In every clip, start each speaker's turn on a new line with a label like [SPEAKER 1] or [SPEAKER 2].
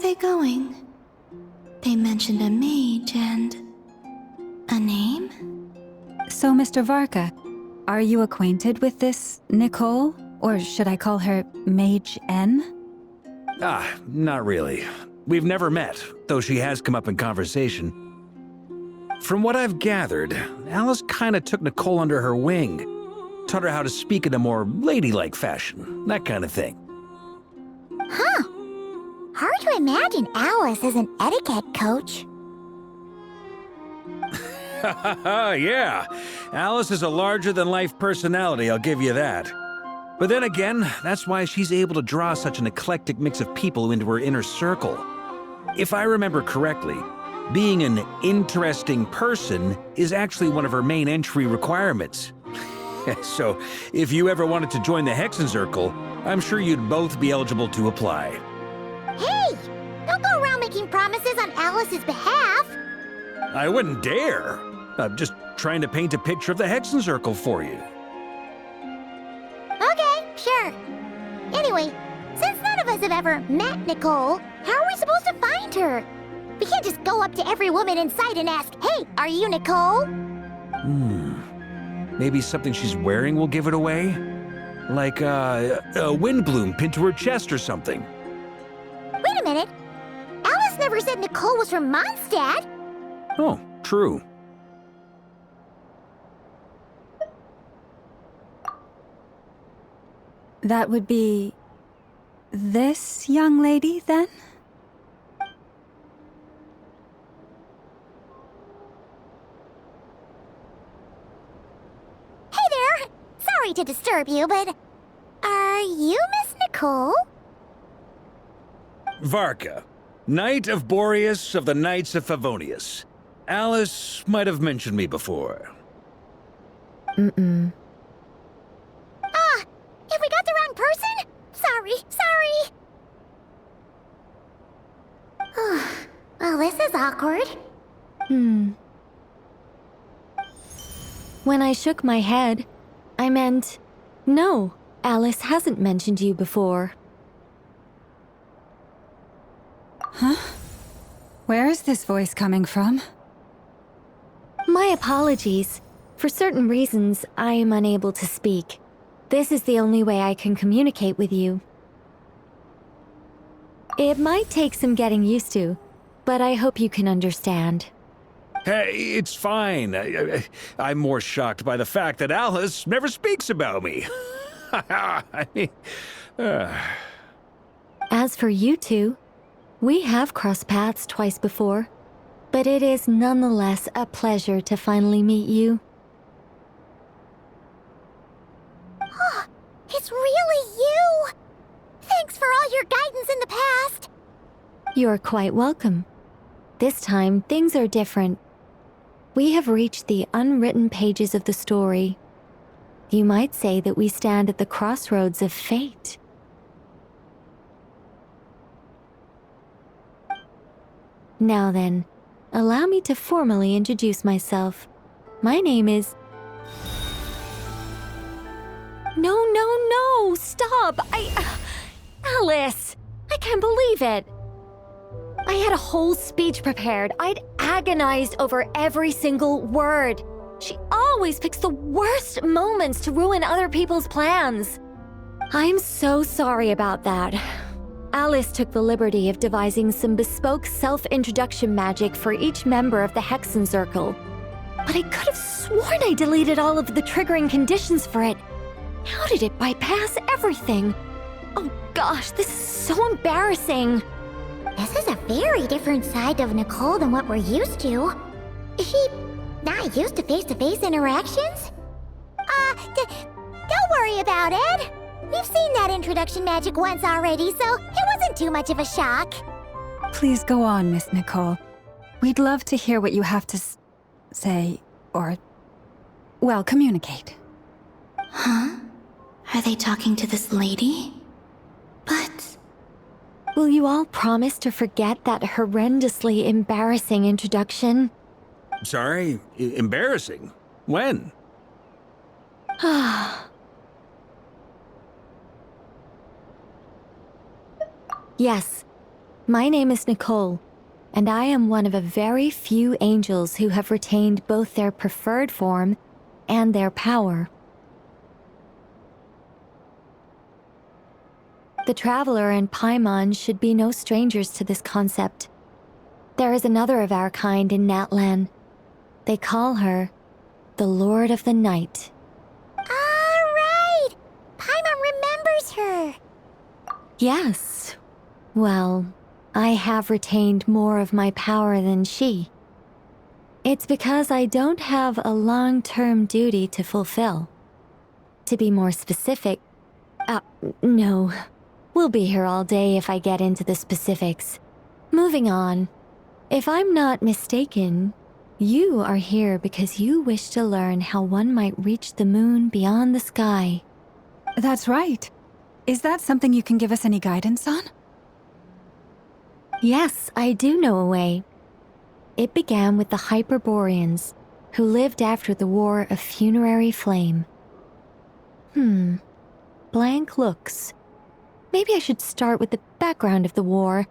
[SPEAKER 1] they going? They mentioned a mage and... a name?
[SPEAKER 2] So, Mr. Varka, are you acquainted with this Nicole? Or should I call her Mage N?
[SPEAKER 3] Not really. We've never met, though she has come up in conversation. From what I've gathered, Alice kinda took Nicole under her wing. Taught her how to speak in a more ladylike fashion, that kind of thing.
[SPEAKER 4] Huh. Hard to imagine Alice as an etiquette coach.
[SPEAKER 3] Yeah, Alice is a larger-than-life personality, I'll give you that. But then again, that's why she's able to draw such an eclectic mix of people into her inner circle. If I remember correctly, being an interesting person is actually one of her main entry requirements. So, if you ever wanted to join the Hexenzirkel, I'm sure you'd both be eligible to apply.
[SPEAKER 4] Hey! Don't go around making promises on Alice's behalf!
[SPEAKER 3] I wouldn't dare. I'm just trying to paint a picture of the Hexenzirkel for you.
[SPEAKER 4] Okay, sure. Anyway, since none of us have ever met Nicole, how are we supposed to find her? We can't just go up to every woman in sight and ask, "Hey, are you Nicole?"
[SPEAKER 3] Maybe something she's wearing will give it away? Like a windbloom pinned to her chest or something.
[SPEAKER 4] Wait a minute. Alice never said Nicole was from Mondstadt.
[SPEAKER 3] Oh, true.
[SPEAKER 2] That would be... this young lady, then?
[SPEAKER 4] Hey there! Sorry to disturb you, but... are you Miss Nicole?
[SPEAKER 3] Varka, Knight of Boreas of the Knights of Favonius. Alice might have mentioned me before.
[SPEAKER 2] Mm-mm.
[SPEAKER 4] If we got the wrong person? Sorry. Well, this is awkward.
[SPEAKER 5] When I shook my head, I meant, no, Alice hasn't mentioned you before.
[SPEAKER 2] Huh? Where is this voice coming from?
[SPEAKER 5] My apologies. For certain reasons, I am unable to speak. This is the only way I can communicate with you. It might take some getting used to, but I hope you can understand.
[SPEAKER 3] Hey, it's fine. I'm more shocked by the fact that Alice never speaks about me. I mean,
[SPEAKER 5] As for you two, we have crossed paths twice before, but it is nonetheless a pleasure to finally meet you.
[SPEAKER 4] It's really you! Thanks for all your guidance in the past!
[SPEAKER 5] You're quite welcome. This time, things are different. We have reached the unwritten pages of the story. You might say that we stand at the crossroads of fate. Now then, allow me to formally introduce myself. My name is... No, stop! Alice! I can't believe it! I had a whole speech prepared. I'd agonized over every single word. She always picks the worst moments to ruin other people's plans. I'm so sorry about that. Alice took the liberty of devising some bespoke self-introduction magic for each member of the Hexenzirkel. But I could have sworn I deleted all of the triggering conditions for it. How did it bypass everything? Oh gosh, this is so embarrassing.
[SPEAKER 4] This is a very different side of Nicole than what we're used to. Is she not used to face-to-face interactions? Don't worry about it. We've seen that introduction magic once already, so it wasn't too much of a shock.
[SPEAKER 2] Please go on, Miss Nicole. We'd love to hear what you have to say, or... well, communicate.
[SPEAKER 1] Huh? Are they talking to this lady? But...
[SPEAKER 5] will you all promise to forget that horrendously embarrassing introduction?
[SPEAKER 3] sorry, embarrassing. When?
[SPEAKER 5] Yes. My name is Nicole, and I am one of a very few angels who have retained both their preferred form and their power. The Traveler and Paimon should be no strangers to this concept. There is another of our kind in Natlan. They call her the Lord of the Night.
[SPEAKER 4] All right! Paimon remembers her!
[SPEAKER 5] Yes. Well, I have retained more of my power than she. It's because I don't have a long-term duty to fulfill. To be more specific, no. We'll be here all day if I get into the specifics. Moving on. If I'm not mistaken, you are here because you wish to learn how one might reach the moon beyond the sky.
[SPEAKER 2] That's right. Is that something you can give us any guidance on?
[SPEAKER 5] Yes, I do know a way. It began with the Hyperboreans, who lived after the War of Funerary Flame. Blank looks. Maybe I should start with the background of the war.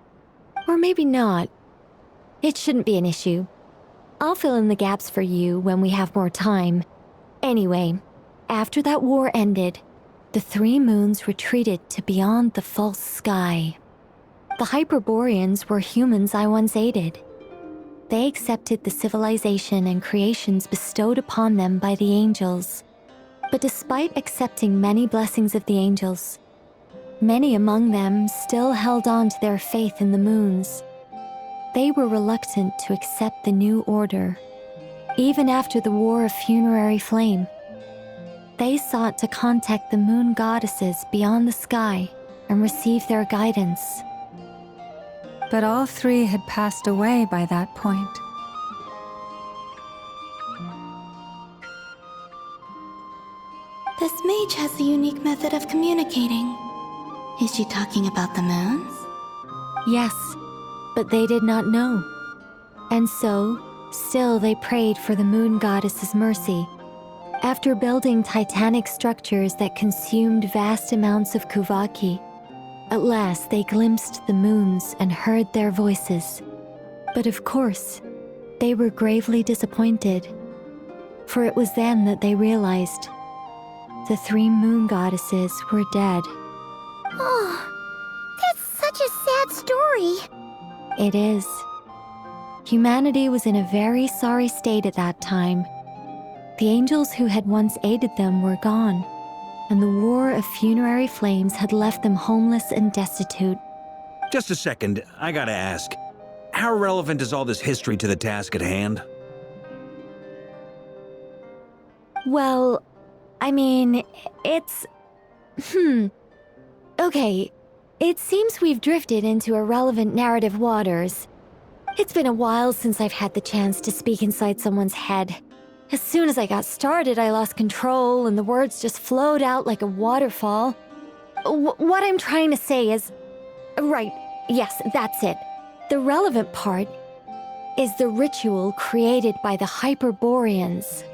[SPEAKER 5] Or maybe not. It shouldn't be an issue. I'll fill in the gaps for you when we have more time. Anyway, after that war ended, the three moons retreated to beyond the false sky. The Hyperboreans were humans I once aided. They accepted the civilization and creations bestowed upon them by the angels. But despite accepting many blessings of the angels, many among them still held on to their faith in the moons. They were reluctant to accept the new order. Even after the War of Funerary Flame, they sought to contact the moon goddesses beyond the sky and receive their guidance.
[SPEAKER 2] But all three had passed away by that point.
[SPEAKER 1] This mage has a unique method of communicating. Is she talking about the moons?
[SPEAKER 5] Yes, but they did not know. And so, still they prayed for the moon goddess's mercy. After building titanic structures that consumed vast amounts of Kuvaki, at last they glimpsed the moons and heard their voices. But of course, they were gravely disappointed. For it was then that they realized the three moon goddesses were dead.
[SPEAKER 4] Oh, that's such a sad story.
[SPEAKER 5] It is. Humanity was in a very sorry state at that time. The angels who had once aided them were gone, and the War of Funerary Flames had left them homeless and destitute.
[SPEAKER 3] Just a second, I gotta ask. How relevant is all this history to the task at hand?
[SPEAKER 5] Well, I mean, it's... Okay, it seems we've drifted into irrelevant narrative waters. It's been a while since I've had the chance to speak inside someone's head. As soon as I got started, I lost control and the words just flowed out like a waterfall. What I'm trying to say is... Right, yes, that's it. The relevant part is the ritual created by the Hyperboreans.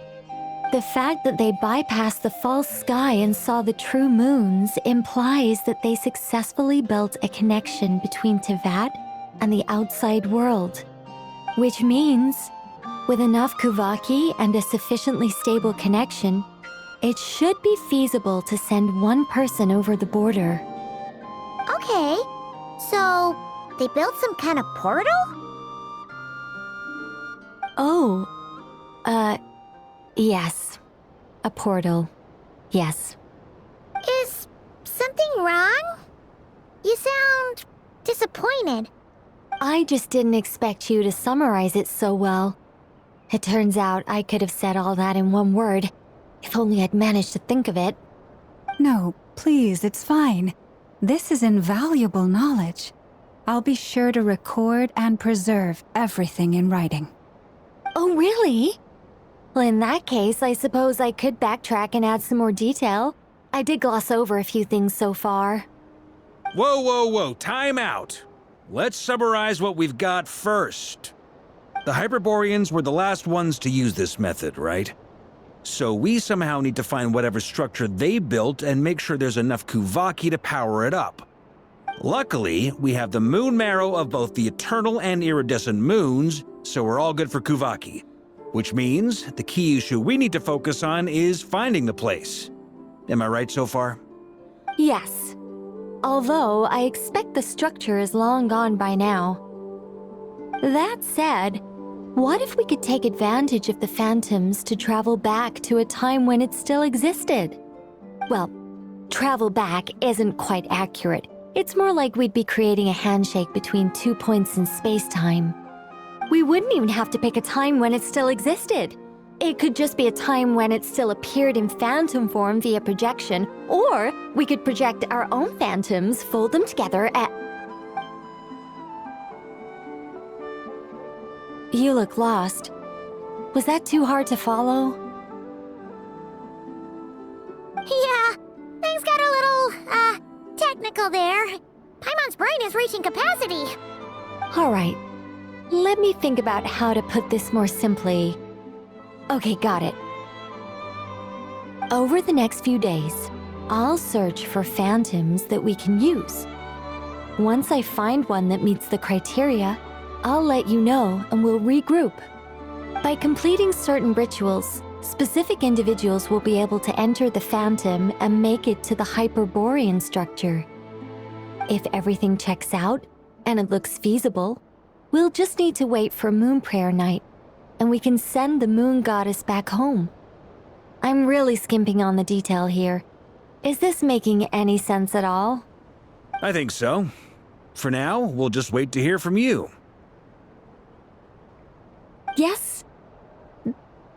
[SPEAKER 5] The fact that they bypassed the false sky and saw the true moons implies that they successfully built a connection between Tevat and the outside world. Which means, with enough Kuvaki and a sufficiently stable connection, it should be feasible to send one person over the border.
[SPEAKER 4] Okay, so they built some kind of portal?
[SPEAKER 5] Oh, yes. A portal. Yes.
[SPEAKER 4] Is something wrong? You sound disappointed.
[SPEAKER 5] I just didn't expect you to summarize it so well. It turns out I could have said all that in one word, if only I'd managed to think of it.
[SPEAKER 2] No, please, it's fine. This is invaluable knowledge. I'll be sure to record and preserve everything in writing.
[SPEAKER 5] Oh, really? Well, in that case, I suppose I could backtrack and add some more detail. I did gloss over a few things so far.
[SPEAKER 3] Whoa, time out. Let's summarize what we've got first. The Hyperboreans were the last ones to use this method, right? So we somehow need to find whatever structure they built and make sure there's enough Kuvaki to power it up. Luckily, we have the moon marrow of both the eternal and iridescent moons, so we're all good for Kuvaki. Which means the key issue we need to focus on is finding the place. Am I right so far?
[SPEAKER 5] Yes. Although I expect the structure is long gone by now. That said, what if we could take advantage of the phantoms to travel back to a time when it still existed? Well, travel back isn't quite accurate. It's more like we'd be creating a handshake between 2 points in space-time. We wouldn't even have to pick a time when it still existed. It could just be a time when it still appeared in phantom form via projection, or we could project our own phantoms, fold them together, and... You look lost. Was that too hard to follow?
[SPEAKER 4] Yeah, things got a little, technical there. Paimon's brain is reaching capacity.
[SPEAKER 5] All right. Let me think about how to put this more simply. Okay, got it. Over the next few days, I'll search for phantoms that we can use. Once I find one that meets the criteria, I'll let you know and we'll regroup. By completing certain rituals, specific individuals will be able to enter the phantom and make it to the Hyperborean structure. If everything checks out and it looks feasible, we'll just need to wait for Moon Prayer Night, and we can send the Moon Goddess back home. I'm really skimping on the detail here. Is this making any sense at all?
[SPEAKER 3] I think so. For now, we'll just wait to hear from you.
[SPEAKER 5] Yes.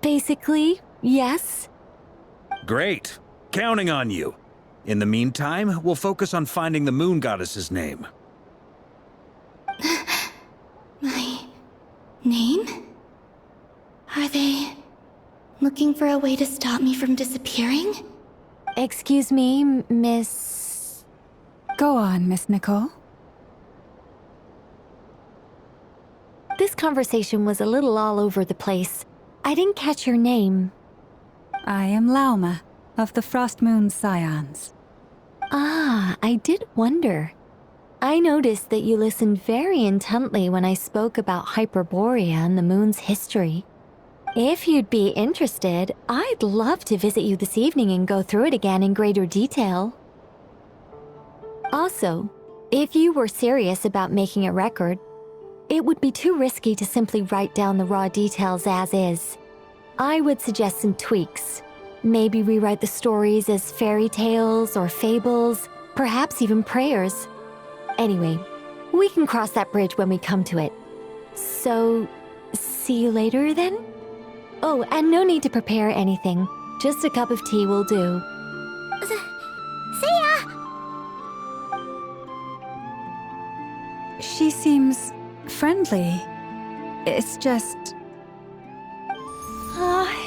[SPEAKER 5] Basically, yes.
[SPEAKER 3] Great. Counting on you. In the meantime, we'll focus on finding the Moon Goddess's name.
[SPEAKER 1] My name? Are they looking for a way to stop me from disappearing?
[SPEAKER 5] Excuse me, Miss...
[SPEAKER 2] Go on, Miss Nicole.
[SPEAKER 5] This conversation was a little all over the place. I didn't catch your name.
[SPEAKER 2] I am Lauma, of the Frost Moon Scions.
[SPEAKER 5] Ah, I did wonder. I noticed that you listened very intently when I spoke about Hyperborea and the moon's history. If you'd be interested, I'd love to visit you this evening and go through it again in greater detail. Also, if you were serious about making a record, it would be too risky to simply write down the raw details as is. I would suggest some tweaks. Maybe rewrite the stories as fairy tales or fables, perhaps even prayers. Anyway, we can cross that bridge when we come to it. So, see you later then? Oh, and no need to prepare anything. Just a cup of tea will do.
[SPEAKER 4] See ya!
[SPEAKER 2] She seems friendly. It's just...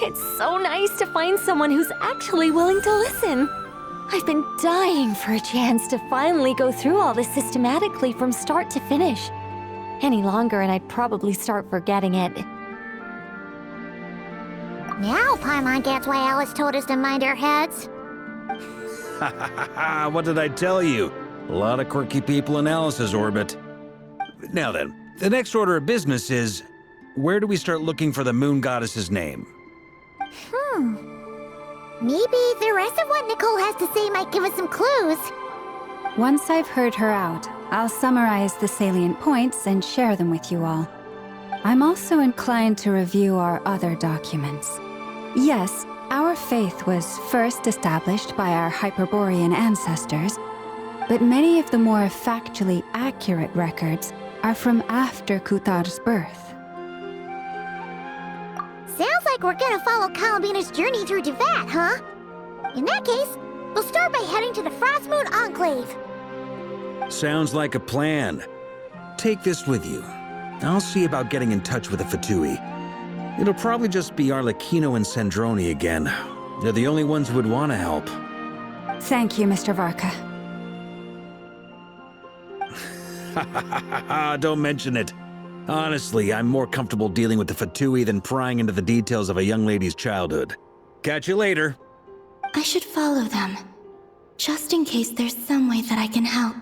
[SPEAKER 5] It's so nice to find someone who's actually willing to listen. I've been dying for a chance to finally go through all this systematically from start to finish. Any longer and I'd probably start forgetting it.
[SPEAKER 4] Now Paimon gets why Alice told us to mind our heads.
[SPEAKER 3] Ha ha ha ha, what did I tell you? A lot of quirky people in Alice's orbit. Now then, the next order of business is, where do we start looking for the Moon Goddess's name?
[SPEAKER 4] Maybe the rest of what Nicole has to say might give us some clues.
[SPEAKER 2] Once I've heard her out, I'll summarize the salient points and share them with you all. I'm also inclined to review our other documents. Yes, our faith was first established by our Hyperborean ancestors, but many of the more factually accurate records are from after Kutar's birth.
[SPEAKER 4] Sounds like we're gonna follow Columbina's journey through Devat, huh? In that case, we'll start by heading to the Frost Moon Enclave.
[SPEAKER 3] Sounds like a plan. Take this with you. I'll see about getting in touch with the Fatui. It'll probably just be Arlecchino and Sandroni again. They're the only ones who would want to help.
[SPEAKER 2] Thank you, Mr. Varka.
[SPEAKER 3] Don't mention it. Honestly, I'm more comfortable dealing with the Fatui than prying into the details of a young lady's childhood. Catch you later.
[SPEAKER 1] I should follow them, just in case there's some way that I can help.